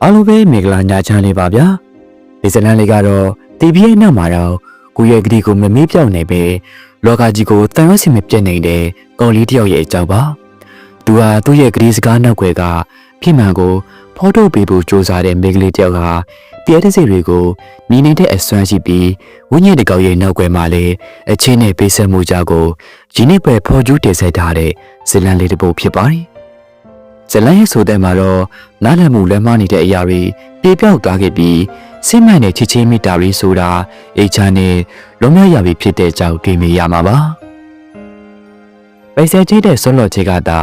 အားလုံးပဲမင်္ဂလာညချမ်းလေးပါဗျာဒီဇလန်လေးကတော့တီဗီရဲ့နောက်မှာတော့ကိုရဲ့ဂရီကိုမမေးပြောင်းနေပဲလောကကြီးကိုတန်ရွှေ့စင်မပြတ်နေတဲ့ကောင်လေးတယောက်ရဲ့အကြောင်းပါသူဟာသူ့ရဲ့ဂရီစကားနောက်ွယ်ကဖိမှန်ကိုဖော်ထုတ်ပေးဖို့စ조사တဲ့မိန်းကလေးတယောက်ဟာတရားတဲ့စိတ်တွေကိုမြင်နေတဲ့အစွမ်းရှိပြီးဝိညာဉ်တကောက်ရဲ့နောက်ွယ်မှာလည်းအချင်းနဲ့ပေးဆက်မှုကြကိုဒီနေ့ပဲဖော်ကျူးတင်ဆက်ထားတဲ့ဇလန်လေးတစ်ပုဒ်ဖြစ်ပါတယ်ဇလန်ရဲ့ဆိုတဲ့မှာတော့နားလည်မှုလက်မနေတဲ့အရာတွေပြေပြောက်သွားခဲ့ပြီးစိတ်မှန်တဲ့ချစ်ချင်းမိတာတွေဆိုတာအိတ်ချမ်းနဲ့လုံးဝရပြီဖြစ်တဲ့ကြောင့်တွေ့မိရမှာပါပိုက်ဆက်ချိတဲ့ဆွလော့ချေကတာ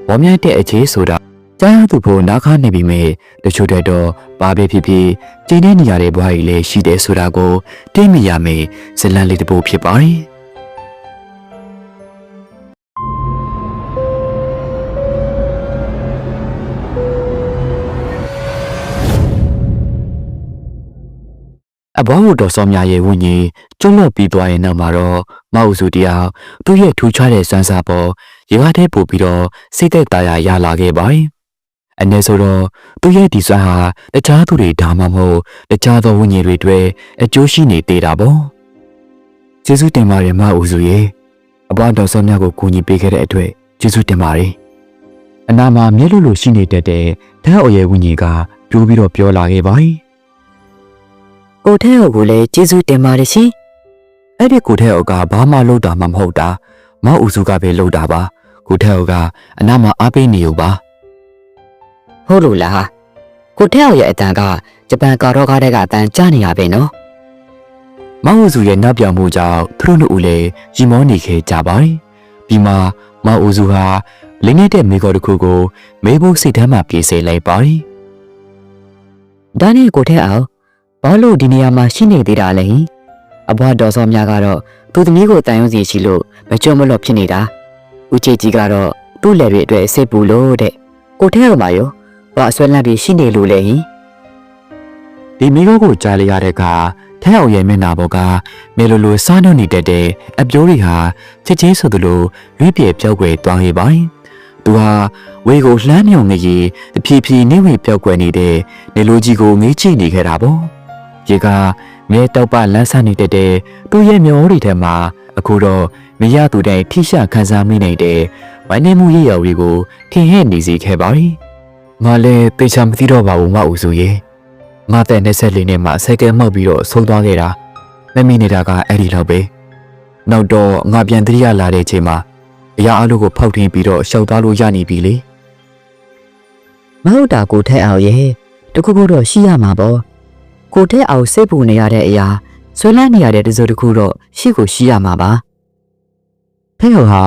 ဝေါ်မြိုက်တဲ့အခြေဆိုတာကြားရသူဖို့နားခါနေပြီမဲ့တချို့တဲ့တော့ဘာပဲဖြစ်ဖြစ်ကျင်းတဲ့နေရာတွေဘွားကြီးလည်းရှိတယ်ဆိုတာကိုသိမိရမယ်ဇလန်လေးတစ်ပုဒ်ဖြစ်ပါတယ်အဘောဝတော်စောများရဲ့ဝိညာဉ်ကျွတ်လွတ်ပြီးသွားရင်နောက်မှာတော့မအုပ်စုတရားသူ့ရဲ့ထူးခြားတဲ့စွမ်းစားပေါ်ရေကားထဲပို့ပြီးတော့စိတ်သက်သာရလာခဲ့ပါတယ်။အနေဆိုတော့သူ့ရဲ့ဒီစွမ်းဟာတခြားသူတွေဒါမှမဟုတ်တခြားသောဝိညာဉ်တွေအတွက်အကျိုးရှိနေသေးတာပေါ့။ကျေးဇူးတင်ပါတယ်မအုပ်စုရဲ့အဘောတော်စောများကိုကူညီပေးခဲ့တဲ့အတွက်ကျေးဇူးတင်ပါတယ်။အနာမှာမျက်လို့လို့ရှိနေတတ်တဲ့ဓာတ်အော်ရဲ့ဝိညာဉ်ကပြိုးပြီးတော့ပြောလာခဲ့ပါတယ်။ကိုထဲအုပ်ကိုလည်းကျေးဇူးတင်ပါတယ်ရှင်။အဲ့ဒီကိုထဲအုပ်ကဘာမှလုပ်တာမှမဟုတ်တာ။မောက်ဦးစုကပဲလုပ်တာပါ။ကိုထဲအုပ်ကအနားမှာအားပေးနေ ਉ ပါ။ဟုတ်လို့လား။ကိုထဲအုပ်ရဲ့အတန်ကဂျပန်ကာတော့ကားတဲ့ကအတန်ကြားနေရပဲနော်။မောက်ဦးစုရဲ့နောက်ပြောင်မှုကြောင့်သူတို့တို့လည်းရီမောနေခဲ့ကြပါတယ်။ပြီးမှမောက်ဦးစုဟာလင်းနေတဲ့မိခေါ်တစ်ခုကိုမေးဖို့စိတ်ထဲမှာပြေးစေလိုက်ပါတယ်။ဒါနဲ့ကိုထဲအုပ်ဘာလို့ဒီနေရာမှာရှိနေသေးတာလဲအဘွားတော်စောများကတော့သူသမီးကိုတန်ရုံးစီရှိလို့မကြုံမလို့ဖြစ်နေတာဦးချေကြီးကတော့သူ့လက်တွေအတွက်စိတ်ပူလို့တဲ့ကိုထဲအောင်ပါရောဘာအစွဲလန့်ပြီးရှိနေလို့လဲဒီမိကောကိုကြားလိုက်ရတဲ့အခါထဲအောင်ရဲ့မျက်နှာပေါ်ကမေလိုလိုစားနှုတ်နေတတ်တဲ့အပြိုးတွေဟာချစ်ချင်းဆိုသလိုရွေးပြေပြောက်ွယ်သွားခဲ့ပါတယ်သူဟာဝေကိုလှမ်းမြုံနေရီတဖြည်းဖြည်းနေဝေပြောက်ွယ်နေတဲ့နေလိုကြီးကိုငေးကြည့်နေခဲ့တာပေါ့ရေကမြဲတောက်ပလန်းဆန်းနေတဲ့သူ့ရဲ့မျောတွေထဲမှာအခုတော့မရသူတိုင်းထိရှခန်းစားမိနေတဲ့ဝိုင်းနေမှုရရော်တွေကိုထင်ဟဲ့နေစေခဲ့ပါပြီ။ငါလည်းသေချာမသိတော့ပါဘူးမအူဆိုရဲ့။ငါတဲ့24နှစ်မှာဆိုင်ကယ်မှောက်ပြီးတော့ဆုံးသွားခဲ့တာ။မမိနေတာကအဲ့ဒီလောက်ပဲ။နောက်တော့ငါပြန်တရိယာလာတဲ့အချိန်မှာအရာအလိုကိုဖောက်ထင်းပြီးတော့ရှောက်သွားလို့ရနေပြီလေ။မဟုတ်တာကိုထဲအောင်ရဲ့တခုခုတော့ရှိရမှာပေါ့။ကိုထဲအောင်စိတ်ပူနေရတဲ့အရာဆွဲလန်းနေရတဲ့တစုတစ်ခုတော့ရှိကိုရှိရမှာပါဖဲဟောဟာ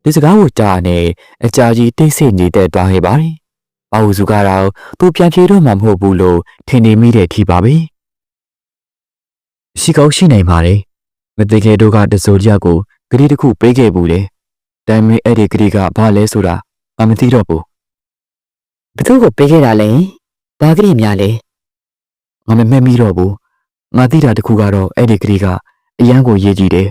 ဒီစကားကိုကြားနေအကြာကြီးတိတ်ဆိတ်နေတဲ့သွားခဲ့ပါတယ်။ဘာဝစုကတော့သူပြန်ပြေတော့မှမဟုတ်ဘူးလို့ထင်နေမိတဲ့ထိပါပဲ။ရှိကောင်းရှိနိုင်ပါတယ်။မသိခဲ့တော့ကတစိုးကြကိုဂရီတစ်ခုပေးခဲ့ဘူးလေ။ဒါပေမဲ့အဲ့ဒီဂရီကဘာလဲဆိုတာမသိတော့ဘူး။ဘယ်သူကိုပေးခဲ့တာလဲ။ဘာဂရီများလဲ။ငါမမှတ်မိတော့ဘူးငါသိတာတခုကတော့အဲ့ဒီကလေးကအရန်ကိုရေးကြည့်တယ်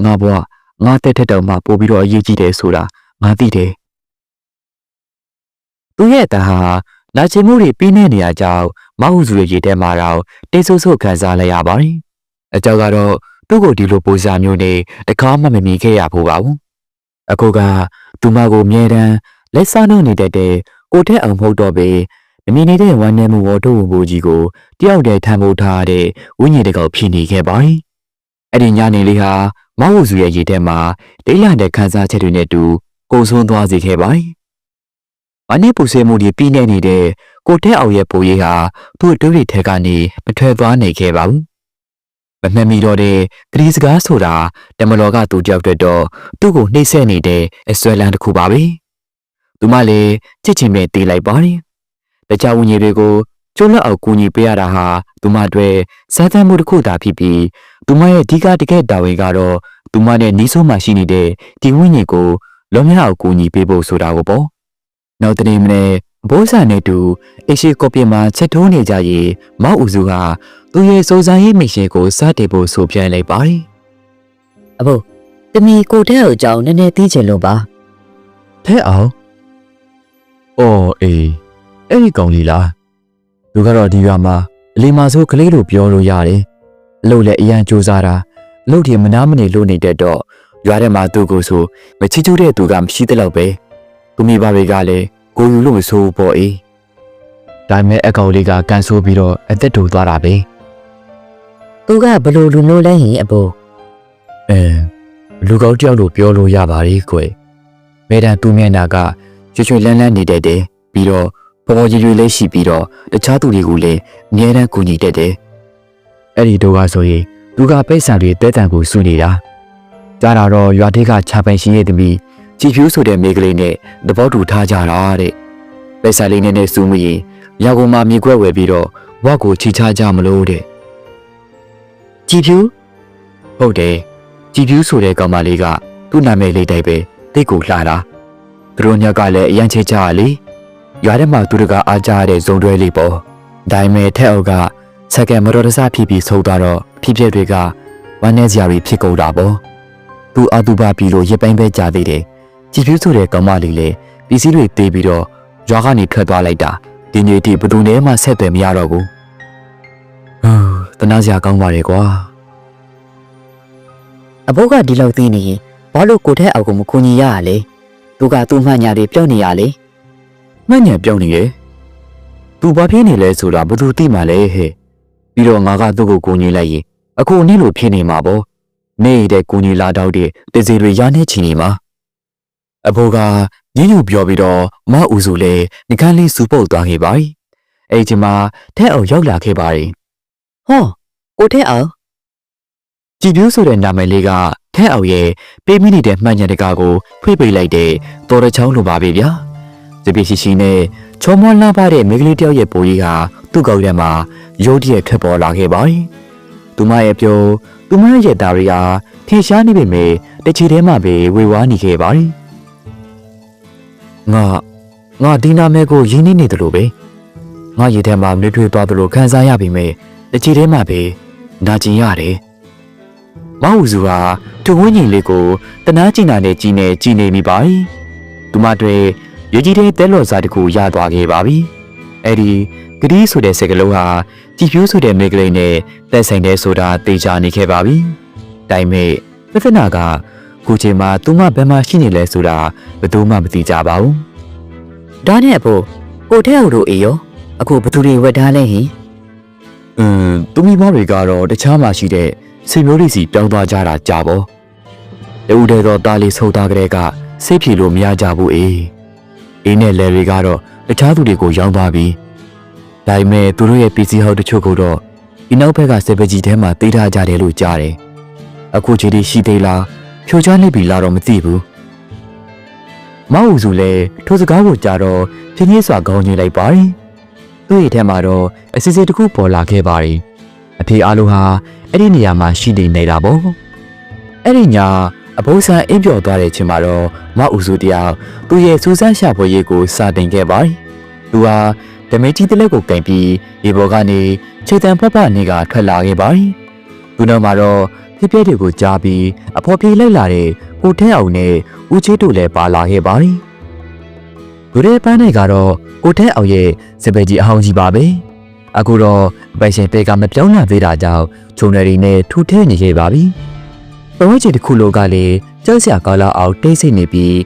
ငါဘွားငါတက်ထက်တောင်မှပို့ပြီးတော့အရေးကြီးတယ်ဆိုတာငါသိတယ်သူရဲ့တဟာလာချင်မှုတွေပြီးနေရကြောင်းမဟုတ်စုရဲ့ရေထဲမှာတော့တိတ်ဆိုးဆိုးခံစားလိုက်ရပါတယ်အကြောက်ကတော့သူ့ကိုဒီလိုပိုစားမျိုးနဲ့တခါမှမမြင်ခဲ့ရဘူးပါဘူးအခုကသူမကိုမြဲတမ်းလက်စားနှုတ်နေတဲ့ကိုထက်အောင်မဟုတ်တော့ပဲမမြင်နေတဲ့ဝမ်းနည်းမှုဝတ္ထုဝင်ဖို့ကြီးကိုတယောက်တည်းထမ်းဖို့ထားတဲ့ဝိညာဉ်တကောက်ဖြစ်နေခဲ့ပါတယ်။အဲ့ဒီညနေလေးဟာမောက်ဝစုရဲ့ရေထဲမှာတိတ်လန့်တဲ့ခန်းစားချက်တွေနဲ့တူကိုဆုံးသွားစေခဲ့ပါတယ်။အနည်းပူဆွေးမှုတွေပြီးနေတဲ့ကိုထဲအောင်ရဲ့ပူရေးဟာသူ့အတွေ့အထိကနေမထွက်သွားနိုင်ခဲ့ပါဘူး။မမှန်မီတော့တဲ့ဂရီစကားဆိုတာတမလောကသူတယောက်တည်းတော့သူ့ကိုနှိမ့်ဆက်နေတဲ့အစွဲလန်းတစ်ခုပါပဲ။သူမလည်းချစ်ချင်ပဲတေးလိုက်ပါတယ်။တခြားဝိညာဉ်တွေကိုကျွတ်လက်အောင်ကူညီပေးရတာဟာသူမအတွက်စားသမ်းမှုတစ်ခုသာဖြစ်ပြီးသူမရဲ့အဓိကတကယ်တာဝန်ကတော့သူမနဲ့နီးဆုံးမှရှိနေတဲ့ဒီဝိညာဉ်ကိုလုံးဝအောင်ကူညီပေးဖို့ဆိုတာကိုပေါ့နောက်တနေ့မနေ့ဘိုးဆန်နဲ့တူအရှိကော့ပြင်မှာချက်ထိုးနေကြရင်မောက်ဦးစုဟာသူရဲ့စိုးစားရေးမိရှင်ကိုစတင်ဖို့ဆိုပြလိုက်ပါတယ်အဖိုးတမီကိုထဲအကြောင်းနည်းနည်းသိချင်လို့ပါထဲအောင်အော်အေးအဲ့ဒီကောင်လေးလား သူကတော့ဒီရွာမှာအလီမာဆိုးကလေးလိုပြောလို့ရတယ်အလုပ်လည်းအရန်ကြိုးစားတာအလုပ်တွေမနာမနေလုပ်နေတတ်တော့ရွာထဲမှာသူ့ကိုဆိုမချစ်ချူတဲ့သူကမရှိတဲ့လောက်ပဲသူမိဘတွေကလည်းကိုယူလို့မဆိုးဘူးပေါ့အေးဒါပေမဲ့အကောင်လေးကကန်ဆိုးပြီးတော့အသက်တူသွားတာပဲသူကဘလို့လူမျိုးလဲဟင်အဘိုးလူကောင်းတယောက်လို့ပြောလို့ရပါတယ်ကွယ်မဲတန်သူ့မျက်နှာကရွှေရွှေလန်းလန်းနေတတ်တယ်ပြီးတော့ပေါ်ပေါ်ကြီးကြီးလေးရှိပြီးတော့တခြားသူတွေကိုလည်းအမြဲတမ်းကူညီတတ်တယ်အဲ့ဒီတော့ကဆိုရင်သူကပိတ်ဆံတွေတဲတန်ကိုစုနေတာကြားတာတော့ရွာထိပ်ကခြာပိုင်ရှင်ရဲ့သမီးကြည်ဖြူဆိုတဲ့မိန်းကလေးနဲ့သဘောတူထားကြတာတဲ့ပိတ်ဆံလေးနဲ့စုမိရင်ရောက်ကုန်မှမြေခွက်ဝယ်ပြီးတော့ဘွားကိုချီချကြမလို့တဲ့ကြည်ဖြူဟုတ်တယ်ကြည်ဖြူဆိုတဲ့ကောင်မလေးကသူ့နာမည်လေးတိုက်ပဲတိတ်ကိုလှတာသူတို့ညကလည်းအရန်ချေချရလေရွာထဲမှာသူတို့ကအားကြရတဲ့ဇုံတွဲလေးပေါ့ဒါပေမဲ့ထက်အောက်ကစက္ကန့်မတော်တဆဖြစ်ပြီးဆုံးသွားတော့ဖြစ်ဖြစ်တွေကဝမ်းနည်းစရာတွေဖြစ်ကုန်တာပေါ့သူအတူပါပြီလို့ရပိုင်းပဲကြာသေးတယ်ကြည်ဖြူဆိုတဲ့ကောင်မလေးလည်းပစ္စည်းတွေတေးပြီးတော့ရွာကနေထွက်သွားလိုက်တာဒီနေ့ဒီဘယ်သူမှဆက်သွယ်မရတော့ဘူးတနာစရာကောင်းပါလေကွာအဘိုးကဒီလောက်သိနေရင်ဘာလို့ကိုထဲအောက်ကိုမကူညီရရလဲသူကသူ့မှညာတွေပြောင်းနေရလေမှညာပြောင်းနေရဲ့သူဘာဖြစ်နေလဲဆိုတာဘယ်သူသိမှလဲဟဲ့ပြီးတော့ငါကသူ့ကိုကူညီလိုက်ရင်အခုအနည်းလိုဖြစ်နေမှာပေါ့နေတဲ့ကူညီလာတော့တဲ့တစီတွေရနေချင်နေမှာအဖိုးကညညူပြောပြီးတော့မအူစုလဲငကန်းလေးစူပုတ်သွားခဲ့ပါ යි အဲ့ဒီမှာထဲအောင်ရောက်လာခဲ့ပါ යි ဟောကိုထဲအောင်ကြည်ပြူးဆိုတဲ့နာမည်လေးကထဲအောင်ရဲ့ပေးမိနေတဲ့မှန်ညာတကာကိုဖွေးပေးလိုက်တဲ့တော်ရချောင်းလိုပါပဲဗျာစပီရှိရှိနဲ့ချောမောလှပတဲ့မိန်းကလေးတယောက်ရဲ့ပိုးကြီးဟာသူ့ကောက်ထဲမှာရုတ်တရက်ထွက်ပေါ်လာခဲ့ပါ යි သူမရဲ့ပြောသူမရဲ့တာရီဟာထင်ရှားနေပေမဲ့တချီထဲမှာပဲဝေဝါးနေခဲ့ပါ යි ငါဒီနာမည်ကိုရင်းနှီးနေတယ်လို့ပဲငါရည်ထဲမှာနှွေးထွေးသွားတယ်လို့ခံစားရပြီမဲ့တချီထဲမှာပဲနာကျင်ရတယ်မဟုတ်စုဟာသူဝင်းကြီးလေးကိုတနာကျင်နာနဲ့ကြီးနေမိပါ යි သူမတွေရကြီးတဲ့တဲလော်စားတခုရသွားခဲ့ပါပြီအဲ့ဒီဂရီးဆိုတဲ့စကလုံးဟာကြည်ဖြူးဆိုတဲ့မိန်းကလေးနဲ့တက်ဆိုင်တဲ့ဆိုတာသိချနေခဲ့ပါပြီဒါပေမဲ့ပြဿနာကခုချိန်မှာသူမဘယ်မှာရှိနေလဲဆိုတာဘယ်သူမှမသိကြပါဘူးဒါနဲ့အဖိုးကိုထဲအောင်တို့အေးရောအခုဘသူတွေဝက်ထားလဲဟင်သူမိမတွေကတော့တခြားမှာရှိတဲ့ဆွေမျိုးတွေစီပြောင်းသွားကြတာကြာပေါ့တူတဲ့တော့တားလေးဆုပ်သားကလေးကစိတ်ဖြေလို့မရကြဘူးအေးနဲ့လဲတွေကတော့တခြားသူတွေကိုရောင်းသွားပြီဒါပေမဲ့သူတို့ရဲ့ပစ္စည်းဟောက်တချို့ကတော့ဒီနောက်ဘက်ကစပယ်ကြီးထဲမှာတေးထားကြတယ်လို့ကြားတယ်အခုချိန်ထိရှိသေးလားဖြိုချနေပြီလားတော့မသိဘူးမအူစုလည်းထိုစကားကိုကြားတော့ဖြင်းကြီးစွာခေါင်းညှိလိုက်ပါရင်သူ့ရဲ့ထဲမှာတော့အစစ်စစ်တစ်ခုပေါ်လာခဲ့ပါရင်အဖေအားလုံးဟာအဲ့ဒီနေရာမှာရှိနေနေတာပေါ့အဲ့ဒီညအဘိုးဆန်အင်းပြော်သွားတဲ့ချိန်မှာတော့မအူစုတယောက်သူ့ရဲ့စူးစမ်းရှာဖွေရေးကိုစာတင်ခဲ့ပါသူဟာဓမေကြီးတလက်ကိုကင်ပြီးဒီဘော်ကနေခြေတံဖက်ဖက်နေကထွက်လာခဲ့ပါသူနောက်မှာတော့ဖြစ်ပျက်တွေကိုကြားပြီးအဖော်ပြေးလိုက်လာတဲ့ကိုထဲအောင်နဲ့ဦးချေးတို့လည်းပါလာခဲ့ပါလူတွေပန်းတွေကတော့ကိုထဲအောင်ရဲ့စပယ်ကြီးအဟောင်းကြီးပါပဲအခုတော့ပိုင်ရှင်ပေကမပြောင်းလာသေးတာကြောင့်ဂျုံနယ်ရီနဲ့ထူထဲနေခဲ့ပါပြီပဝဲချီတစ်ခုလိုကလည်းကြောက်စရာကောင်းလောက်အောင်တိတ်ဆိတ်နေပြီး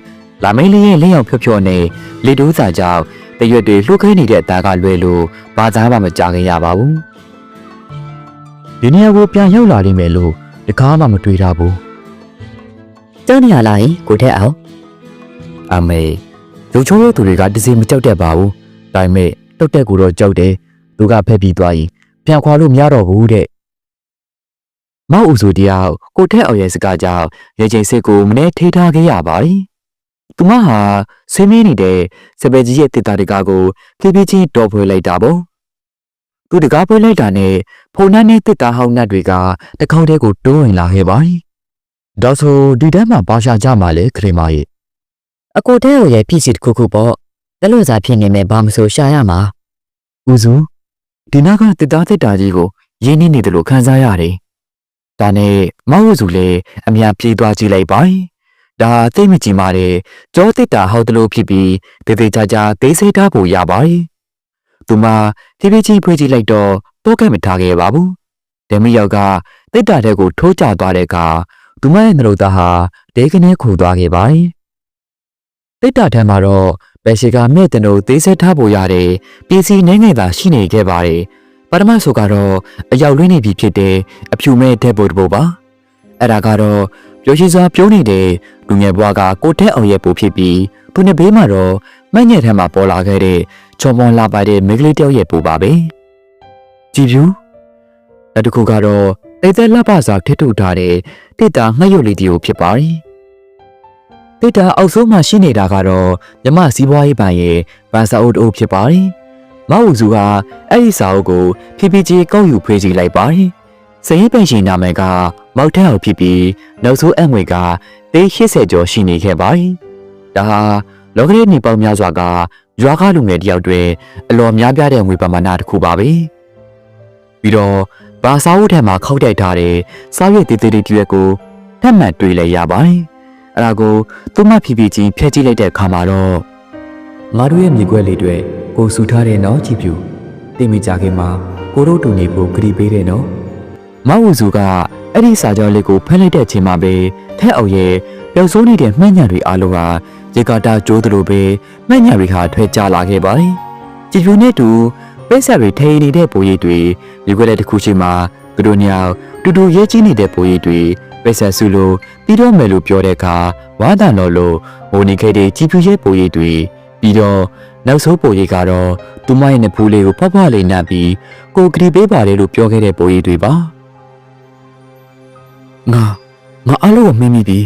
လာမင်းလေးရဲ့လင်းရောက်ဖြော့နဲ့လေတိုးစာကြောင့်တရွက်တွေလှုပ်ခဲနေတဲ့အသားကလွဲလို့ဘာသာမှမကြားခင်ရပါဘူးဒီနေရာကိုပြန်ရောက်လာလိမ့်မယ်လို့တကားမှမတွေးထားဘူးကြောက်နေရလားကိုထဲအောင်အမေရုပ်ချိုးတဲ့သူတွေကတစည်းမကြောက်တတ်ပါဘူးဒါပေမဲ့တုတ်တက်ကိုတော့ကြောက်တယ်သူကဖက်ပြီးသွားရင်ပြန်ခွာလို့မရတော့ဘူးတဲ့မောက်ဦးစုတရားကိုထဲအောင်ရဲ့စကားကြောင့်ရေချိန်စစ်ကိုမနေ့ထိထားခဲ့ရပါတယ်သူမဟာဆွေးမင်းနေတဲ့စပယ်ကြီးရဲ့တစ်တာတကားကိုဖြည်းဖြည်းချင်းတော်ဖွေလိုက်တာပေါ့သူတကားဖွေလိုက်တာနဲ့ဖုန်နှန်းနဲ့တစ်တာဟောင်းနှက်တွေကတခေါက်တည်းကိုတိုးဝင်လာခဲ့ပါတယ်ဒါဆိုဒီတန်းမှာပါရှာကြမှာလေခရီးမရဲ့အကိုထဲကိုရဲ့ဖြစ်စီတစ်ခုခုပေါ့လက်လွတ်စာဖြစ်နေမဲ့ဘာမဆိုရှာရမှာဦးစုဒီနာကတစ်တာကြီးကိုရင်းနှီးနေတယ်လို့ခံစားရတယ်ဒါနဲ့မောက်ဦးစုလည်းအများပြေးသွားကြည့်လိုက်ပါဒါသိမကြည့်မာတဲ့ကြောတစ်တာဟောက်တလို့ဖြစ်ပြီးတေသေးချာချာသေးစိတ်ထားဖို့ရပါတယ် သူမဖြည်းဖြည်းချင်းဖွေးကြည့်လိုက်တော့တော့ကဲ့မထားခဲ့ပါဘူး။ဓမီယောက်ကတိတ်တာတဲ့ကိုထိုးကျသွားတဲ့အခါသူမရဲ့နှလုံးသားဟာဒဲကနေခုန်သွားခဲ့ပါတယ်။တိတ်တာထမ်းမှာတော့ဘယ်ရှိကမဲ့တနိုသေးဆက်ထားဖို့ရတဲ့ပြည်စီနေငယ်သာရှိနေခဲ့ပါတယ်။ပထမဆိုကတော့အရောက်လွင်းနေပြီဖြစ်တဲ့အဖြူမဲ့တဲ့ဘုတ်တဘပါ။အဲ့ဒါကတော့ပျော်ရွှင်စွာပြုံးနေတဲ့လူငယ်ဘွားကကိုထက်အောင်ရဲ့ပူဖြစ်ပြီးသူနဲ့ဘေးမှာတော့မညက်ထမ်းမှာပေါ်လာခဲ့တဲ့ချော်မွန်လာပါတဲ့မိန်းကလေးတယောက်ရဲ့ပူပါပဲကြည်ဖြူနောက်တစ်ခုကတော့တိတ်သက်လှပစွာထစ်ထုထားတဲ့တိတ်တာငှက်ရုပ်လေးတယောက်ဖြစ်ပါတယ်တိတ်တာအောက်ဆုံးမှာရှိနေတာကတော့မြမစီးပွားရေးပိုင်ရဲ့ဗန်စာအုပ်တအုပ်ဖြစ်ပါတယ်မအုပ်စုကအဲ့ဒီစာအုပ်ကိုဖြည်းဖြည်းချင်းကောက်ယူဖွေးကြည့်လိုက်ပါတယ်စရင်ပင်ရှင်နာမည်ကမောက်ထက်အောင်ဖြစ်ပြီးနောက်ဆုံးအငွေက380ကျော်ရှိနေခဲ့ပါတယ်ဒါဟာလောကရဲ့နေပေါင်းများစွာကရွာကားလူငယ်တယောက်တွင်အလော်များပြားတဲ့ငွေပမာဏတစ်ခုပါပဲပြီးတော့ဘာစာအုပ်ထဲမှာခောက်တိုက်ထားတဲ့စာရွက်တေးသေးလေးတရွက်ကိုထပ်မံတွေ့လဲရပါတယ်အဲ့ဒါကိုသူမဖြည်းဖြည်းချင်းဖျက်ကြည့်လိုက်တဲ့အခါမှာတော့ငါတို့ရဲ့မြေခွက်လေးတွေကိုဆူထားတဲ့နော်ကြည့်ပြူတိတ်မိကြခင်မှာကိုတို့တူနေဖို့ဂရီပေးတဲ့နော်မဝူစုကအဲ့ဒီစာကြောလေးကိုဖမ်းလိုက်တဲ့အချိန်မှာပဲထဲအောင်ရဲ့ပျောက်ဆုံးနေတဲ့မှန်ညာတွေအားလုံးဟာရေကာတာကျိုးသလိုပဲမှန်ညာတွေဟာထွက်ကြလာခဲ့ပါတယ်ကြည်ပြူနဲ့တူပိတ်ဆက်တွေထိန်နေတဲ့ပုံရိပ်တွေမြေခွက်တဲ့တစ်ခုရှိမှသူတို့ညောင်တူတူရဲကြီးနေတဲ့ပုံရိပ်တွေပိတ်ဆက်စုလို့ပြီးတော့မယ်လို့ပြောတဲ့အခါဝါဒန်တော်လို့ဟိုနေခဲ့တဲ့ကြည်ပြူရဲ့ပုံရိပ်တွေပြီးတော့နောက်ဆုံးပုံရိပ်ကတော့သူမရဲ့နဖူးလေးကိုဖွားဖွားလေးနှပ်ပြီးကိုဂရီပေးပါတယ်လို့ပြောခဲ့တဲ့ပုံရိပ်တွေပါငါအားလုံးကိုမင်းမိပြီ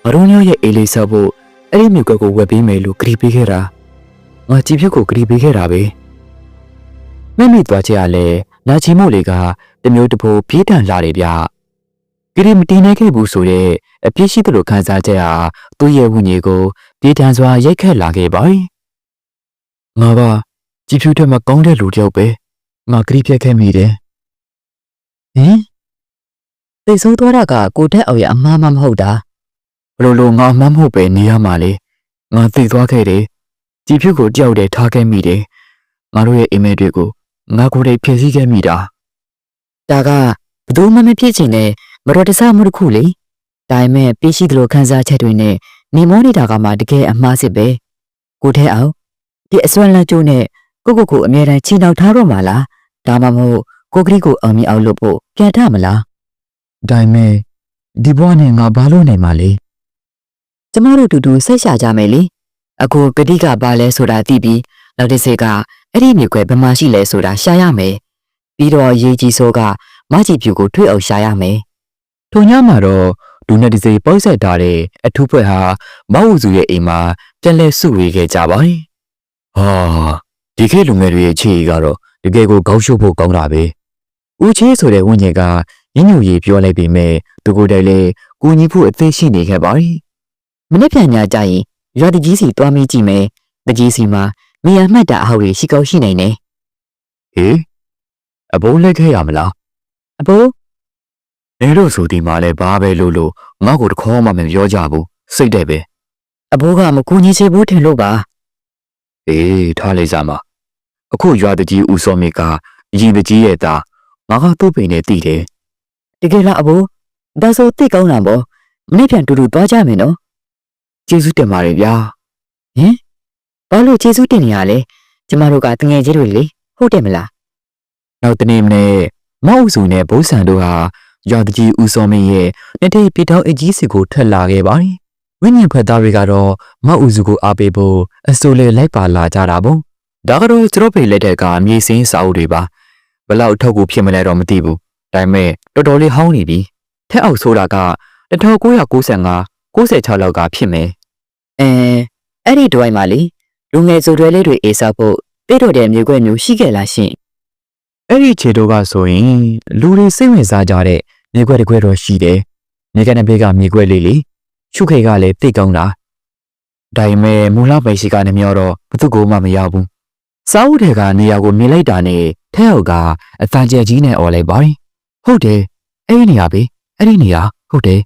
အရုံးရဲ့အေးလေးဆောက်ဖို့အဲ့ဒီမြို့ကကိုဝက်ပေးမယ်လို့ဂရီပေးခဲ့တာငါကြည်ဖြတ်ကိုဂရီပေးခဲ့တာပဲမင်းမိသွားချင်ရလဲနာချီမို့လေကတမျိုးတဖိုးပြေးတန်လာတယ်ဗျဂရီမတင်နိုင်ခဲ့ဘူးဆိုတဲ့အပြစ်ရှိသလိုခံစားချက်ဟာသူ့ရဲ့ဝိညာဉ်ကိုပြေးတန်စွာရိုက်ခတ်လာခဲ့ပါငါကကြည်ဖြူထက်မှကောင်းတဲ့လူတစ်ယောက်ပဲငါဂရီပြတ်ခဲ့မိတယ်ဟင်သိဆုံးသွားတာကကိုထက်အောင်ရဲ့အမှားမဟုတ်တာဘလို့ငါမှမဟုတ်ပဲနေရမှာလေငါသိသွားခဲ့တယ်ကြည်ဖြူကိုကြောက်တယ်ထားခဲ့မိတယ်ငါတို့ရဲ့အိမ်မက်တွေကိုငါကိုယ်တိုင်ဖြည့်ဆည်းခဲ့မိတာဒါကဘသူမှမဖြစ်ချင်တဲ့မတော်တဆမှုတစ်ခုလေဒါပေမဲ့ပြည့်ရှိသလိုခံစားချက်တွေနဲ့နေမောနေတာကမှတကယ်အမှားစစ်ပဲကိုထက်အောင်ဒီအစွမ်းလန်းကျိုးနဲ့ကိုအမြဲတမ်းချီနှောက်ထားတော့မှာလားဒါမှမဟုတ်ကိုကလေးကိုအောင်မြင်အောင်လုပ်ဖို့ပြန်ထမလားဒါပေမဲ့ဒီဘဝနဲ့ငါဘာလို့နိုင်မှာလဲကျမတို့တူတူဆက်ရှာကြမယ်လေအခုကတိကဘာလဲဆိုတာသိပြီးနောက်တစ်စိတ်ကအဲ့ဒီမျိုးကွယ်ဘယ်မှာရှိလဲဆိုတာရှာရမယ်ပြီးတော့ရေးကြီးစိုးကမကြီးပြူကိုထွေးအောင်ရှာရမယ်ထိုညမှာတော့ဒူနဲ့ဒီစိပေါက်ဆက်ထားတဲ့အထူးဖွဲ့ဟာမဝူစုရဲ့အိမ်မှာပြန်လဲစုဝေးခဲ့ကြပါတယ်ဟာဒီခေတ်လူငယ်တွေရဲ့ခြေကတော့တကယ်ကိုခေါက်ရှုပ်ဖို့ကောင်းတာပဲဦးချေးဆိုတဲ့ဝင်းကျင်ကညညူကြီးပြောလိုက်ပေမဲ့သူကိုယ်တိုင်လည်းကိုကြီးဖို့အသေးရှိနေခဲ့ပါတယ်မနေ့ပြန်ညကြရင်ရွာတကြီးစီတွားမိကြည့်မယ်တကြီးစီမှာနေရာမှတ်တာအဟောက်တွေရှိကောင်းရှိနိုင်တယ်ဟေးအဘိုးလက်ခဲ့ရမလားအဘိုးနေလို့ဆိုဒီမှာလဲဘာပဲလို့ငါ့ကိုတခေါမှမပြောကြဘူးစိတ်တဲ့ပဲအဘိုးကမကူညီချေဘူးထင်လို့ပါအေးထားလိုက်စမ်းပါအခုရွာတကြီးဦးစောမေကရင်တကြီးရဲ့သားငါကသူ့ပိန်နဲ့တည်တယ်တကယ်လားအဘိုးဒါဆိုသိကောင်းတာပေါ့မနေ့ပြန်တူတူသွားကြမယ်နော်ကျေးဇူးတင်ပါတယ်ဗျာဟင်ဘာလို့ကျေးဇူးတင်နေရလဲကျမတို့ကတငယ်ချင်းတွေလေဟုတ်တယ်မလားနောက်တနေ့နဲ့မောက်စုနဲ့ဘိုးဆန်တို့ဟာရွာတကြီးဦးစောမင်းရဲ့နှစ်ထိပ်ပြတောင်းအကြီးစီကိုထွက်လာခဲ့ပါတယ်ဝိညာဉ်ဖက်သားတွေကတော့မောက်စုကိုအားပေးဖို့အစိုးလေလိုက်ပါလာကြတာပေါ့ဒါကတော့ကျတော့ဖေလက်ထက်ကမြေစင်းစာအုပ်တွေပါဘလောက်အထောက်ကိုဖြစ်မလဲတော့မသိဘူးဒါပေမဲ့တော်တော်လေးဟောင်းနေပြီထက်အောက်ဆိုတာက1995 96လောက်ကဖြစ်မယ်အဲ့ဒီဒွိုင်းမှာလေလူငယ်စုတွေလေးတွေအေးစားဖို့တိတ်တော့တဲ့မျိုးကွဲမျိုးရှိခဲ့လားရှင်အဲ့ဒီခြေတော့ကဆိုရင်လူတွေစိတ်ဝင်စားကြတဲ့မြေခွက်တစ်ခွက်တော့ရှိတယ်မြေကနေဘေးကမြေခွက်လေးလေရှုခေကလည်းတိတ်ကောင်းတာဒါပေမဲ့မူလပဲရှိကနေမျောတော့ဘသူ့ကိုမှမရောက်ဘူးစာအုပ်တွေကနေရာကိုမြင်လိုက်တာနဲ့ထဲအောက်ကအတန်ကျဲကြီးနဲ့អော်လိုက်ပါဟုတ်တယ်အဲ့ဒီနေရာပဲအဲ့ဒီနေရာဟုတ်တယ်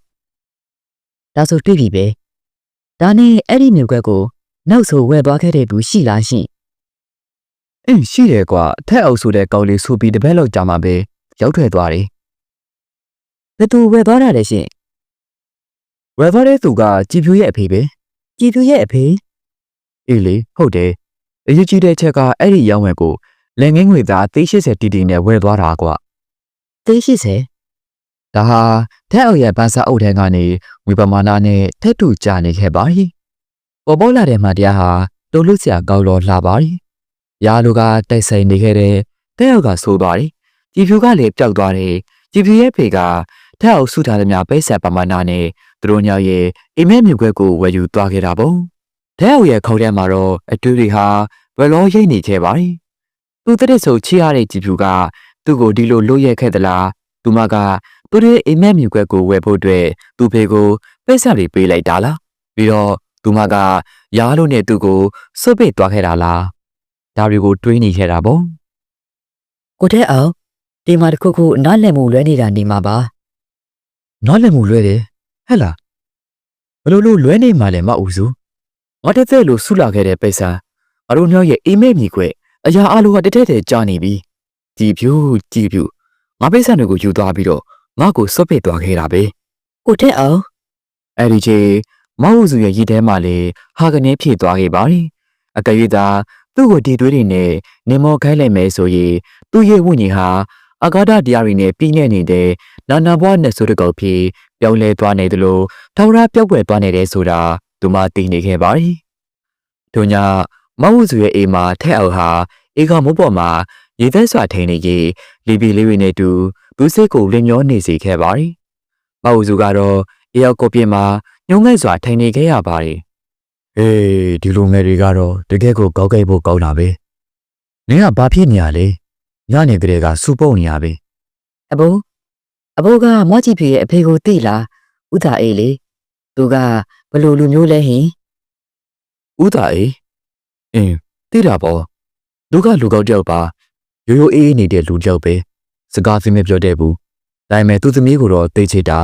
ဒါဆိုတွေ့ပြီပဲဒါနဲ့အဲ့ဒီမျိုးကွက်ကိုနောက်ဆိုဝယ်သွားခဲ့တဲ့သူရှိလားရှင် အေးရှိတယ်ကွာအထက်အုပ်ဆိုတဲ့ကောင်လေးဆိုပြီးတပည့်လောက်ကြာမှပဲရောက်ထွက်သွားတယ် ဘယ်သူဝယ်သွားတာလဲရှင် ဝယ်သွားတဲ့သူကကြည်ဖြူရဲ့အဖေပဲ ကြည်သူရဲ့အဖေ အေးလေဟုတ်တယ်အရေးကြီးတဲ့ချက်ကအဲ့ဒီရောင်းဝယ်ကိုလက်ငင်းငွေသား380တီတီနဲ့ဝယ်သွားတာကွာ သိရှိစေ ဒါဟာထက်အုပ်ရဲ့ပန်းစားအုပ်ထဲကနေဝေပမာနာနဲ့ထက်တူကြနေခဲ့ပါ යි ပေါ်ပေါ်လာတဲ့မှတရားဟာတုံ့လို့စရာကောင်းတော့လှပါ යි ရာလူကတိုက်ဆိုင်နေခဲ့တဲ့ထက်အုပ်ကဆိုးသွားတယ်ကြည်ဖြူကလည်းပျောက်သွားတယ်ကြည်ဖြူရဲ့ဖေကထက်အုပ်ဆုထားသမျှပိတ်ဆက်ပမာနာနဲ့သူတို့ညောင်ရဲ့အိမ်မက်မြုပ်ခွက်ကိုဝယ်ယူသွားခဲ့တာပေါ့ထက်အုပ်ရဲ့ခေါင်းထဲမှာတော့အတူတွေဟာဘယ်လိုရိတ်နေခဲ့ပါ යි သူတဲ့ဆိုချီရတဲ့ကြည်ဖြူကသူ့ကိုဒီလိုလွတ်ရက်ခဲ့သလားသူမကသူရဲ့အိမ်မက်မြုပ်ခွက်ကိုဝယ်ဖို့အတွက်သူ့ဖေကိုပိတ်ဆက်ပြီးပေးလိုက်တာလားပြီးတော့သူမကရားလို့နဲ့သူ့ကိုစွတ်ပစ်သွားခဲ့တာလားဒါတွေကိုတွေးနေခဲ့တာပေါ့ ကိုတဲ့အောင်ဒီမှာတစ်ခုခုနားလည်မှုလွဲနေတာနေမှာပါ နော်လည်းမူလွဲတယ်ဟဲ့လားဘလို့လို့လွဲနေမှလည်းမအူစုငါတက်တဲ့လို့ဆူလာခဲ့တဲ့ပိတ်ဆာအရုံမျိုးရဲ့အိမ်မက်မြုပ်ခွက်အရာအလိုကတက်တဲ့ကြာနေပြီကြည်ဖြူငါပိတ်ဆာတွေကိုယူသွားပြီးတော့ငါ့ကိုစွတ်ပစ်သွားခဲ့တာပဲ ကိုတဲ့အောင် အဲ့ဒီချိန်မဟုတ်စုရဲ့ရည်ထဲမှာလေဟာကနေဖြည့်သွားခဲ့ပါ යි အကယ်၍သာသူ့ကိုဒီသွေးတွေနဲ့နေမောခိုင်းလိုက်မယ်ဆိုရင်သူ့ရဲ့ဝိညာဉ်ဟာအဂါဒတရားတွေနဲ့ပြည့်ညက်နေတဲ့နာနာဘွားနဲ့ဆိုတဲ့ကောက်ဖြစ်ပြောင်းလဲသွားနေသလိုထောင်ရပြောက်ွယ်သွားနေတယ်ဆိုတာသူမသိနေခဲ့ပါ යි တို့ညမဟုတ်စုရဲ့အိမ်မှာထက်အောင်ဟာအေကမိုးပေါ်မှာရေသက်စွာထိန်နေကြီးလီပီလေးတွေနဲ့တူသူစိတ်ကိုလင်မျောနေစေခဲ့ပါ යි မဟုတ်စုကတော့အေရောက်ကိုပြင်းမှာညုံငဲ့စွာထိုင်နေခဲ့ရပါတယ်။အေးဒီလိုငယ်တွေကတော့တကယ်ကိုကောက်ကြိုက်ဖို့ကောင်းတာပဲ။နင်ကဘာဖြစ်နေရလဲ။ညနေကလေးကစူပုတ်နေရပဲ အဘိုးကမွားကြည့်ပြရဲ့အဖေကိုသိလားဥသာအေးလေသူကဘလို့လူမျိုးလဲဟင် ။ဦးသားအေးအင်းသိတာပေါ့။သူကလူကောက်တယောက်ပါ။ရိုးရိုးအေးအေးနေတဲ့လူတယောက်ပဲ။စကားစင်းမပြောတတ်ဘူး။ဒါပေမဲ့သူသမီးကိုတော့သိချစ်တာ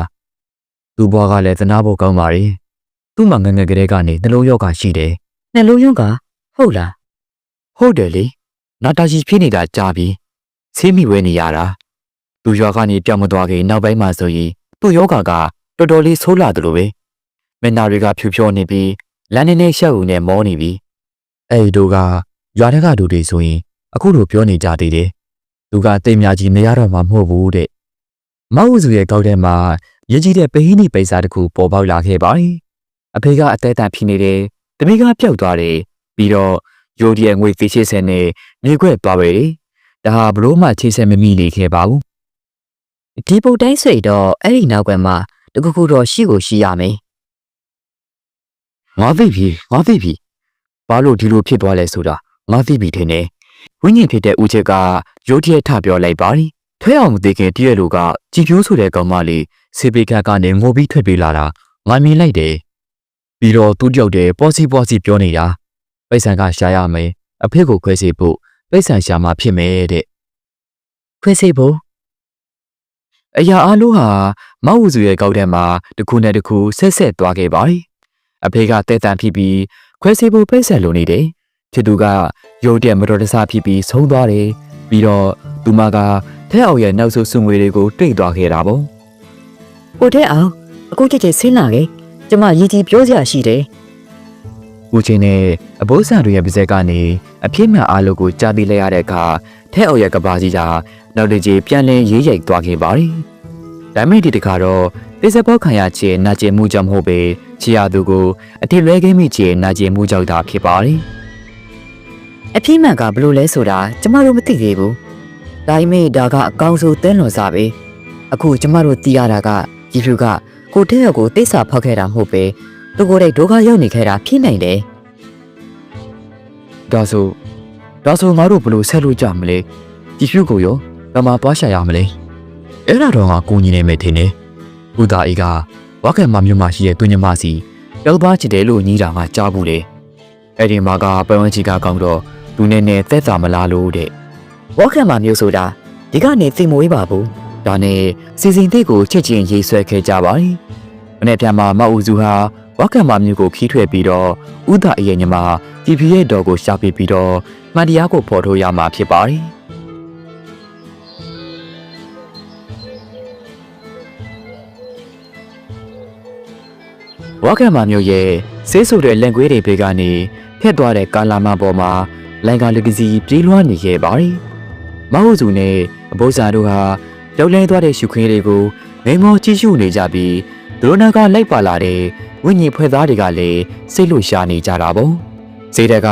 ။သူ့ဘွားကလည်းသနာဖို့ကောင်းပါလေ။သူ့မှာငယ်ငယ်ကလေးကနေနှလုံးရောဂါရှိတယ် နှလုံးရုံးကဟုတ်လား ။ဟုတ်တယ်လေ။နာတာရှိဖြစ်နေတာကြာပြီ။ဆေးမိဝဲနေရတာ။သူရွာကနေပြောင်းမသွားခင်နောက်ပိုင်းမှာဆိုရင်သူ့ယောဂါကတော်တော်လေးဆိုးလာတယ်လို့ပဲ။မျက်နှာတွေကဖြူဖြောနေပြီးလမ်းနဲ့ရှက်ဦးနဲ့မောနေပြီ။အဲ့ဒီတို့ကရွာထဲကလူတွေဆိုရင်အခုလိုပြောနေကြသေးတယ်။သူကတိတ်မြကြီးနေရတော့မှမဟုတ်ဘူးတဲ့။မောက်ဦးစုရဲ့ကောက်ထဲမှာရည်ကြီးတဲ့ပဟိနိပိစာတစ်ခုပေါ်ပေါက်လာခဲ့ပါ යි ။အဖေကအသက်တန်ဖြစ်နေတယ်။တမီးကပျောက်သွားတယ်။ပြီးတော့ယိုဒီရဲ့ငွေ80နဲ့မြေခွက်သွားပဲလေ။ဒါဟာဘလို့မှချိတ်ဆက်မမိနေခဲ့ပါဘူး ဒီပုတ်တိုင်းဆွေတော့အဲ့ဒီနောက်ကွယ်မှာတခုခုတော့ရှိကိုရှိရမယ် ။ငါသိပြီ။ဘာလို့ဒီလိုဖြစ်သွားလဲဆိုတာငါသိပြီထင်တယ်။ဝိညာဉ်ဖြစ်တဲ့ဦးချက်ကယိုဒီရဲ့ထပြောလိုက်ပါ යි ။ထွဲအောင်မသိခင်တည့်ရလူကကြည်ပြိုးဆိုတဲ့ကောင်မလေးစေပေခတ်ကနေငိုပြီးထွက်ပြေးလာတာငါမြင်လိုက်တယ်။ပြီးတော့သူ့ကြောက်တဲ့ပေါ်စီပြောနေတာပိတ်ဆန်ကရှာရမယ်အဖေကိုခွဲစေဖို့ပိတ်ဆန်ရှာမှဖြစ်မယ်တဲ့ ခွဲစိတ်ဖို့ အရာအလိုဟာမောက်ဝူစုရဲ့ကောက်ထဲမှာတစ်ခုနဲ့တစ်ခုဆက်သွားခဲ့ပါ යිအဖေကတဲတန်ဖြစ်ပြီးခွဲစေဖို့ပိတ်ဆန်လိုနေတယ်ချစ်သူကရုတ်တရက်မတော်တဆဖြစ်ပြီးဆုံးသွားတယ်ပြီးတော့သူမကထဲအောင်ရဲ့နောက်ဆုတ်ဆုငွေတွေကိုတိတ်သွားခဲ့တာပေါ့ ကိုတဲ့အောင်အခုကြည့်ဆင်းလာခဲ့ကျမရည်ကြီးပြောစရာရှိတယ် ဦးချင်းနဲ့အဘိုးဆန်တွေရဲ့ပါဇက်ကနေအဖြစ်မှန်အားလို့ကိုကြားသိလိုက်ရတဲ့အခါထဲအောင်ရဲ့ကဘာကြီးကနောက်တစ်ချိန်ပြန်လည်ရေးရိုက်သွားခဲ့ပါ යිဒါမဲ့ဒီတခါတော့ပိစပေါခံရခြင်းနာကျင်မှုကြောင့်မဟုတ်ပဲချီရသူကိုအထစ်လွဲခဲ့မိခြင်းနာကျင်မှုကြောင့်သာဖြစ်ပါ යි အပြည့်မှန်ကဘလို့လဲဆိုတာကျမတို့မသိသေးဘူးဒါပေမဲ့ဒါကအကောင်းဆုံးသင်းလွန်စားပဲအခုကျမတို့သိရတာကဒီဖြူကကိုတဲ့ရောက်ကိုတိတ်ဆာဖောက်ခဲ့တာမဟုတ်ပဲသူကိုယ်တိုင်ဒုက္ခရောက်နေခဲ့တာဖြစ်နိုင်တယ် ဒါဆိုငါတို့ဘလို့ဆက်လို့ကြမလဲဒီဖြူကိုရောဘယ်မှာသွားရှာရမလဲအဲ့ဒါတော့ငါကိုကြီးနေမယ်ထင်တယ်ဥဒါအေကဝါကမမျိုးမရှိတဲ့သူညမစီပြောက်သွားချစ်တယ်လို့ညီးတာငါကြားဘူးလေအဲ့ဒီမှာကပဝန်းချီကကောင်းတော့သူနဲ့သက်သာမလားလို့တဲ့ ဝက်ခံမှာမျိုးဆိုတာဒီကနေသိမွေးပါဘူး ဒါနဲ့စီစဉ်သိကိုချက်ချင်းရေးဆွဲခဲ့ကြပါ යි မနေ့ပြန်မှာမောက်ဦးစုဟာ ဝက်ကံမမျိုးကိုခီးထွေပြီးတော့ဥဒအရဲ့ညီမကြည်ဖြူရဲ့တော်ကိုရှာပေးပြီးတော့မှန်တရားကိုဖော်ထုတ်ရမှာဖြစ်ပါတယ်ဝက်ကံမမျိုးရဲ့ဆေးဆူတဲ့လက်ကွေးတွေဘေးကနေဖက်သွားတဲ့ကာလာမပေါ်မှာလိုင်ကာလူကစီပြေးလွှားနေခဲ့ပါတယ်မဟုတ်စုနဲ့အဘိုးစာတို့ဟာပြုတ်လဲသွားတဲ့ရှုခွေးတွေကိုမိမောကြည့်ရှုနေကြပြီးသူတို့ကလိုက်ပါလာတဲ့ဝိညာဉ်ဖွဲ့သားတွေကလည်းစိတ်လို့ရှာနေကြတာပေါ့ဈေးတက်က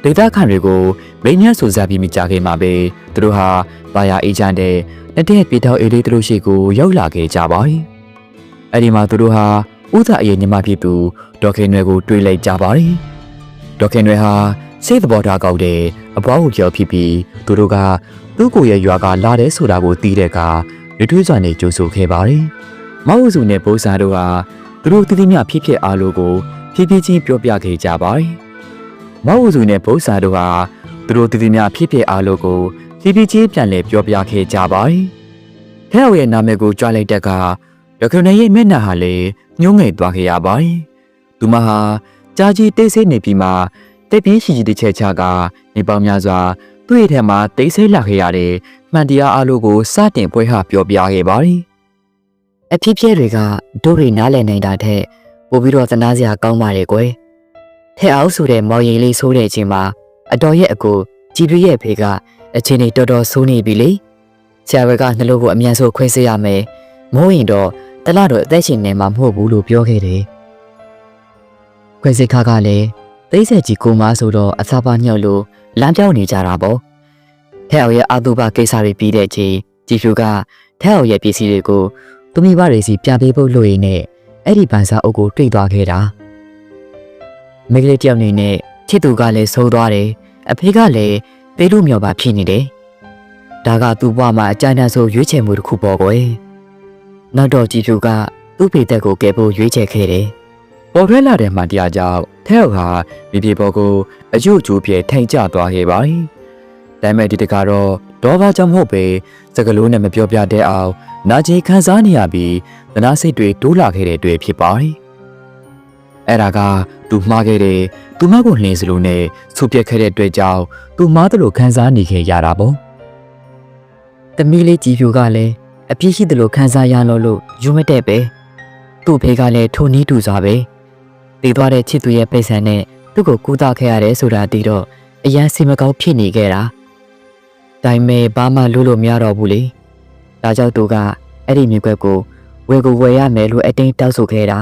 ဒေသခံတွေကိုမိညာဆူစားပြီးမိကြခဲ့မှာပဲသူတို့ဟာပါယာအေဂျင့်တဲ့လက်တဲ့ပြေတောက်အေးလေးတို့ရှိကိုရောက်လာခဲ့ကြပါတယ်အဲ့ဒီမှာသူတို့ဟာဥဒအရဲ့ညီမဖြစ်သူဒေါခင်ရွယ်ကိုတွေ့လိုက်ကြပါတယ်ဒေါခင်ရွယ်ဟာစိတ်သဘောထားကောက်တဲ့အပွားကိုကြောက်ဖြစ်ပြီးသူတို့ကသူ့ကိုယ်ရဲ့ရွာကလာတဲ့ဆိုတာကိုသိတဲ့အခါလူထွေးစွာနဲ့ကြိုးဆိုခဲ့ပါတယ်မဟုတ်စုနဲ့ဘိုးစာတို့ဟာသူတို့တည်တည်မြဖြစ်အားလို့ကိုဖြည်းဖြည်းချင်းပြောပြခဲ့ကြပါတယ်။မဟုတ်စုနဲ့ဘိုးစာတို့ဟာသူတို့တည်တည်မြဖြစ်အားလို့ကိုဖြည်းဖြည်းချင်းပြန်လည်ပြောပြခဲ့ကြပါတယ်။ထဲရဲ့နာမည်ကိုကြွလိုက်တဲ့အခါရခုနေရဲ့မျက်နှာဟာလည်းညှိုးငယ်သွားခဲ့ရပါတယ်။သူမဟာကြာကြီးတိတ်ဆိတ်နေပြီးမှတိတ်ပြင်းရှိရှိတစ်ချက်ချကနေပေါင်းများစွာသူ့ရဲ့ထဲမှာတိတ်ဆိတ်လာခဲ့ရတဲ့မှန်တရားအားလို့ကိုစတင်ပွဲဟပြောပြခဲ့ပါတယ်။ အဖြစ်ဖြစ်တွေကတို့တွေနားလည်နေတာထက်ပိုပြီးတော့သနာစရာကောင်းပါတယ်ကွယ်ထဲအောင်ဆိုတဲ့မော်ရင်လေးဆိုးတဲ့အချိန်မှာအတော်ရဲ့အကိုကြည်ပြရဲ့ဖေကအချိန်တွေတော်တော်ဆိုးနေပြီလေဆရာဘက်ကနှလုံးကိုအမြန်ဆုံးခွဲစေရမယ်မိုးရင်တော့တလတော့အသက်ရှင်နေမှာမဟုတ်ဘူးလို့ပြောခဲ့တယ်ခွဲစိတ်ခါကလည်းသိဆက်ကြီးကိုမဆိုတော့အစာပါညှောက်လို့လမ်းပြောင်းနေကြတာပေါ့ထဲအောင်ရဲ့အာတုဘကိစ္စတွေပြီးတဲ့အချိန်ကြည်ဖြူကထဲအောင်ရဲ့ပစ္စည်းတွေကိုသူမိဘတွေစီပြန်ပေးဖို့လို့ရင်းနဲ့အဲ့ဒီပန်းစားအုပ်ကိုတွေ့သွားခဲ့တာမိကလေးတယောက်နေနဲ့ချစ်သူကလည်းဆိုးသွားတယ်အဖေကလည်းပေးလို့မြော်ပါဖြစ်နေတယ်ဒါကသူ့ဘဝမှာအကြမ်းတမ်းဆုံးရွေးချယ်မှုတစ်ခုပေါ့ကွယ်နောက်တော့ကြည်ဖြူကသူ့ဖေသက်ကိုကယ်ဖို့ရွေးချယ်ခဲ့တယ်ပေါ်ထွက်လာတဲ့မှတရားကြောင့်ထဲအောင်ဟာမိပြေပေါ်ကိုအယုတ်ကျိုးပြေထိုင်ကျသွားခဲ့ပါတယ်ဒါပေမဲ့ဒီတကတော့ဒေါ်ဘာကြောင့်မဟုတ်ပဲစကလုံးနဲ့မပြောပြတဲ့အောင်နာကျင်ခံစားနေရပြီးသနာစိတ်တွေတိုးလာခဲ့တဲ့အတွက်ဖြစ်ပါတယ်။အဲ့ဒါကသူမှားခဲ့တဲ့သူမကိုလှင်စလို့နဲ့ဆူပြက်ခဲ့တဲ့အတွက်ကြောင့်သူမှားတယ်လို့ခံစားနေခဲ့ရတာပေါ့။သမီးလေးကြည်ဖြူကလည်းအပြည့်ရှိတယ်လို့ခံစားရလို့ယူမတဲ့ပဲ။သူ့ဖေကလည်းထိုနည်းတူစွာပဲ။တည်သွားတဲ့ချစ်သူရဲ့ပိတ်ဆန်နဲ့သူ့ကိုကူးတာခဲ့ရတယ်ဆိုတာသိတော့အရန်စီမကောင်းဖြစ်နေခဲ့တာ။ဒါပေမဲ့ဘာမှလို့မရတော့ဘူးလေ။ဒါကြောင့်သူကအဲ့ဒီမြေကွက်ကိုဝယ်ရမယ်လို့အတင်းတောက်ဆိုခဲ့တာ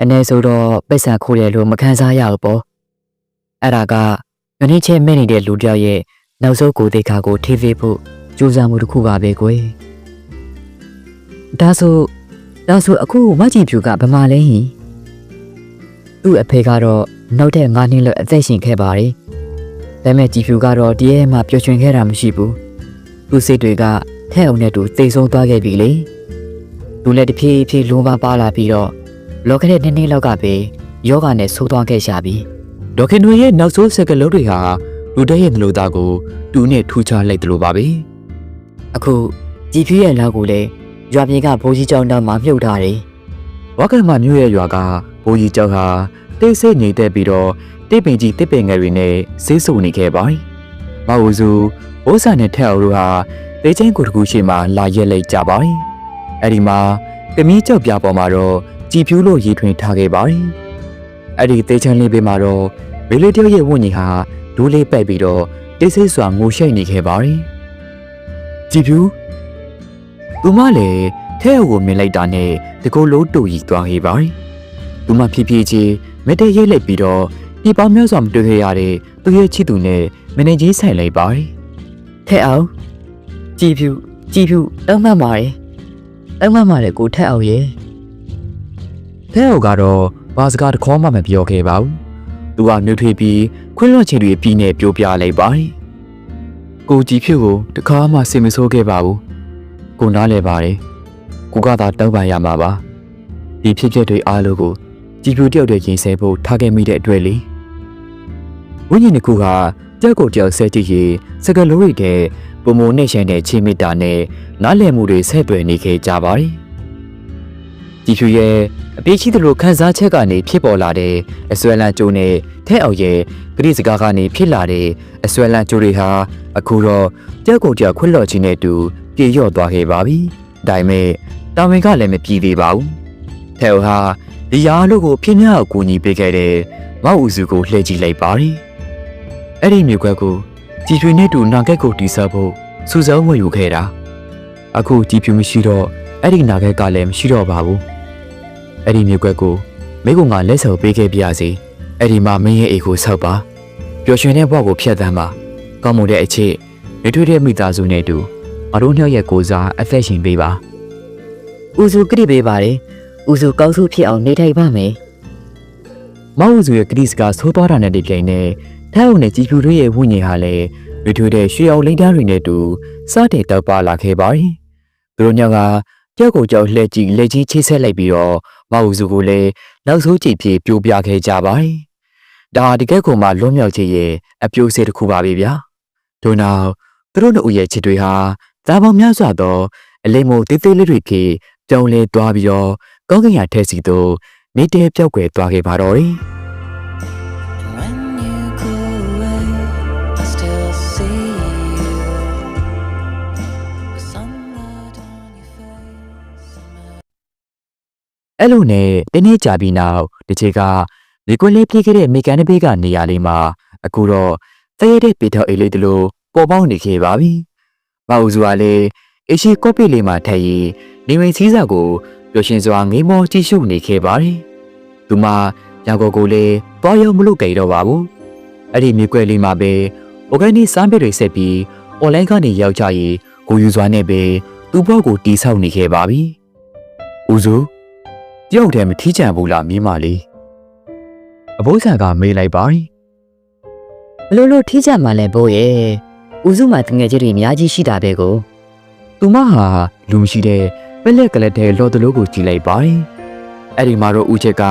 အနေဆိုတော့ပိတ်ဆံခိုးတယ်လို့မခံစားရဘူးပေါ့အဲ့ဒါကညနေချင်းမဲ့နေတဲ့လူတယောက်ရဲ့နောက်ဆုံးကိုယ်သိက္ခာကိုထိဖေးဖို့ကြိုးစားမှုတစ်ခုပါပဲကွယ်ဒါဆိုအခုမကြည့်ဖြူကဗမာလဲဟင်သူ့အဖေကတော့နောက်ထပ်9နှစ်လောက်အသက်ရှင်ခဲ့ပါတယ်ဒါပေမဲ့ကြည်ဖြူကတော့ဒီရဲ့မှာပျော်ရွှင်ခဲ့တာမရှိဘူးသူ့စိတ်တွေကထဲအောင်နဲ့တူသိဆုံးသွားခဲ့ပြီလေလူလည်းတဖြည်းဖြည်းလုံးပါလာပြီးတော့လောကတဲ့နှစ်လောက်ကပဲယောဂနဲ့ဆိုးသွားခဲ့ရှာပြီဒေါခင်တွေရဲ့နောက်ဆုံးစကလုံးတွေဟာလူတဲ့ရဲ့နှလုံးသားကိုတူနဲ့ထူချလိုက်တယ်လို့ပါပဲအခုကြည်ဖြူရဲ့လောက်ကိုလည်းရွာပြေကဘိုးကြီးကျောင်းသားမှာမြုပ်ထားတယ်ဝါကမမြို့ရဲ့ရွာကဘိုးကြီးကျောင်းဟာတိတ်ဆိတ်ငြိမ်သက်ပြီးတော့တိတ်ပင်ကြီးတစ်ပင်ငယ်တွေနဲ့ဆေးဆူနေခဲ့ပါတယ်မဟုတ်စုဘိုးဆန်နဲ့ထက်အောင်တို့ဟာတေးချင်းကိုတကူရှိမှလာရက်လိုက်ကြပါတယ်အဲ့ဒီမှာကမီးကြောက်ပြပေါ်မှာတော့ကြည်ဖြူလို့ရေထွင်ထားခဲ့ပါတယ်အဲ့ဒီတေးချမ်းလေးပေးမှာတော့ဘေးလေးတယောက်ရဲ့ဝန်းကြီးဟာဒူးလေးပဲ့ပြီးတော့တိတ်ဆိတ်စွာငိုရှိုက်နေခဲ့ပါတယ်ကြည်ဖြူသူမလည်းထဲကိုမြင်လိုက်တာနဲ့တကူလုံးတူရီသွားခဲ့ပါတယ်သူမဖြည်းဖြည်းချင်းမတဲရိတ်လိုက်ပြီးတော့ဒီပေါင်းများစွာမတွေ့ခဲ့ရတဲ့သူရဲ့ချစ်သူနဲ့မနေကြီးဆိုင်လိုက်ပါတယ်ထဲအောင်ကြည်ဖြူတောင်းမှတ်ပါတယ်ကိုထက်အောင်ရဲ့ထဲအောင်ကတော့ဘာစကားတခေါမှမပြောခဲ့ပါဘူးသူကနှုတ်ထွေးပြီးခွင်းလွှတ်ချင်တွေပြီးနဲ့ပြိုပြလိုက်ပါတယ်ကိုကြည်ဖြူကိုတခါမှစိတ်မဆိုးခဲ့ပါဘူးကိုနားလဲပါတယ်ကိုကသာတောင်းပန်ရမှာပါဒီဖြစ်ပျက်တွေအားလုံးကိုကြည်ဖြူတယောက်တည်းရင်ဆဲဖို့ထားခဲ့မိတဲ့အတွက်လေဝိညာဉ်တစ်ခုကတယောက်ကိုတယောက်ဆဲကြည့်ရင်စကလုံးတွေတဲ့ပုံမုံနဲ့ရှင်တဲ့ချင်းမီတာနဲ့နားလည်မှုတွေဆက်သွယ်နေခဲ့ကြပါတယ်ကြည်ဖြူရဲ့ အပြေးရှိသလိုခန်းစားချက်ကနေဖြစ်ပေါ်လာတဲ့အစွဲလန်းကျိုးနဲ့ထဲအောင်ရဲ့ဂရိစကားကနေဖြစ်လာတဲ့အစွဲလန်းကျိုးတွေဟာအခုတော့ကြောက်ကုန်ကြခွတ်လော့ခြင်းနဲ့တူပြေလျော့သွားခဲ့ပါပြီ။ဒါပေမဲ့တာဝန်ကလည်းမပြေသေးပါဘူး။ထဲအောင်ဟာဒီရာလို့ကိုဖြစ်မြောက်ကူညီပေးခဲ့တဲ့မောက်ဦးစုကိုလှည့်ကြည့်လိုက်ပါရီ။အဲ့ဒီမျိုးကွက်ကိုကြည်ထွေနဲ့တူနာကက်ကိုတီးဆောက်ဖို့စူးစောင်းဝယ်ယူခဲ့တာ။အခုကြည်ဖြူမရှိတော့အဲ့ဒီနာကက်ကလည်းမရှိတော့ပါဘူး။အဲ့ဒီမျိုးကွက်ကိုမိကုံကလက်ဆော်ပေးခဲ့ပြရစီ။အဲ့ဒီမှာမင်းရဲ့အိတ်ကိုဆောက်ပါ။ပျော်ရွှင်တဲ့ဘဝကိုဖျက်သမ်းပါ။ကောင်းမွန်တဲ့အချစ်နေထွေးတဲ့မိသားစုနဲ့တူမတို့နှစ်ရဲ့ကိုယ်စားအသက်ရှင်ပေးပါ ဦးစုကြည့်ပေးပါတယ်ဦးစုကောင်းစုဖြစ်အောင်နေထိုင်ပါမယ် ။မောက်ဦးစုရဲ့ကတိစကားဆိုးသွားတာနဲ့တပြိုင်နက်ထဲအောင်နဲ့ကြည်ဖြူတို့ရဲ့ဝိညာဉ်ဟာလည်းနေထွေးတဲ့ရွှေအောင်လိမ့်သားတွေနဲ့တူစတဲ့တောက်ပါလာခဲ့ပါရီ။သူတို့ညောင်ကကြောက်ကိုကြောက်လှည့်ကြည့်လက်ကြီးချိတ်ဆက်လိုက်ပြီးတော့မောက်ဦးစုကိုလည်းနောက်ဆုံးကြည့်ဖြစ်ပြိုပြခဲ့ကြပါရီ။ဒါတကယ်ကိုမှလွံ့မြောက်ခြင်းရဲ့အပြိုးစေတစ်ခုပါပဲဗျာ။ထို့နောက်သူတို့တို့ရဲ့ချစ်တွေဟာသားပေါင်းများစွာသောအလိမ္မိုတေးသေးလေးတွေဖြင့်ကြောင်လဲသွားပြီးတော့ကောင်းကင်ရထဲစီသို့နေတဲပြောက်ွယ်သွားခဲ့ပါတော့တယ် When you go away, I still see you. The sunlight on your face. အဲ့လိုနဲ့တနေ့ကြာပြီးနောက်ဒီချေကဒီကွက်လေးပြေးခဲ့တဲ့မေကန်နဘေးကနေရာလေးမှာအခုတော့တရတဲ့ပေထောက်အိတ်လေးတလို့ပေါ်ပေါက်နေခဲ့ပါပြီ။မောက်စုကလည်းအရှိကော့ပီလေးမှာထည့်ရင်နေဝင်စည်းစာကိုပျော်ရွှင်စွာငေးမောကြည့်ရှုနေခဲ့ပါတယ်။သူမရောင်ကိုကိုလည်းတွားရောက်မလို့ကြိတော့ပါဘူး။အဲ့ဒီမြေကွက်လေးမှာပဲ organic စမ်းပစ်တွေဆက်ပြီး online ကနေရောက်ကြရင်ကိုယူစွာနဲ့ပဲသူ့ဘောကိုတီးဆောက်နေခဲ့ပါပြီ။ဦးစုတယောက်တည်းမထီးချန်ဘူးလားမင်းမလေးအဘိုးဆန်ကမေးလိုက်ပါရီ ဘလို့ထိကြမှာလဲဘိုးရဲ့ဦးစုမှာတငယ်ချင်းတွေအများကြီးရှိတာပဲကို သူမဟာလူမရှိတဲ့ပက်လက်ကလေးတဲ့လော်တလို့ကိုကြည့်လိုက်ပါရီအဲ့ဒီမှာတော့ဦးချက်က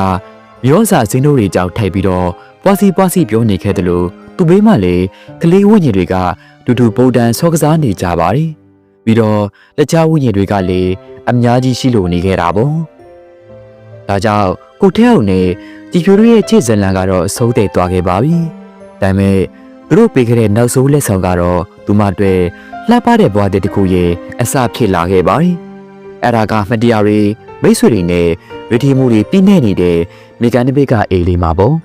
မျိုးစာစင်းတို့တွေကြောက်ထိုက်ပြီးတော့ပွားစီပြောနေခဲ့တယ်လို့သူဘေးမှလည်းကလေးဝိညာဉ်တွေကတူတူပုံတန်ဆောကစားနေကြပါရီပြီးတော့လက်ချဝိညာဉ်တွေကလည်းအများကြီးရှိလို့နေခဲ့တာပေါ့ဒါကြောင့်ကိုထဲအောင်နဲ့ကြည်ဖြူတို့ရဲ့ချစ်ဇလန်ကတော့အဆုံးသက်သွားခဲ့ပါပြီဒါပေမဲ့သူတို့ပေးခဲ့တဲ့နောက်ဆုံးလက်ဆောင်ကတော့သူမအတွက်လှပတဲ့ဘဝတစ်ခုရဲ့အစဖြစ်လာခဲ့ပါပြီအဲ့ဒါကမတရားတွေမိတ်ဆွေတွေနဲ့ဗီဒီယိုတွေပြည့်နေနေတဲ့မေကန်နဘစ်ကအေးလေးမှာပေါ့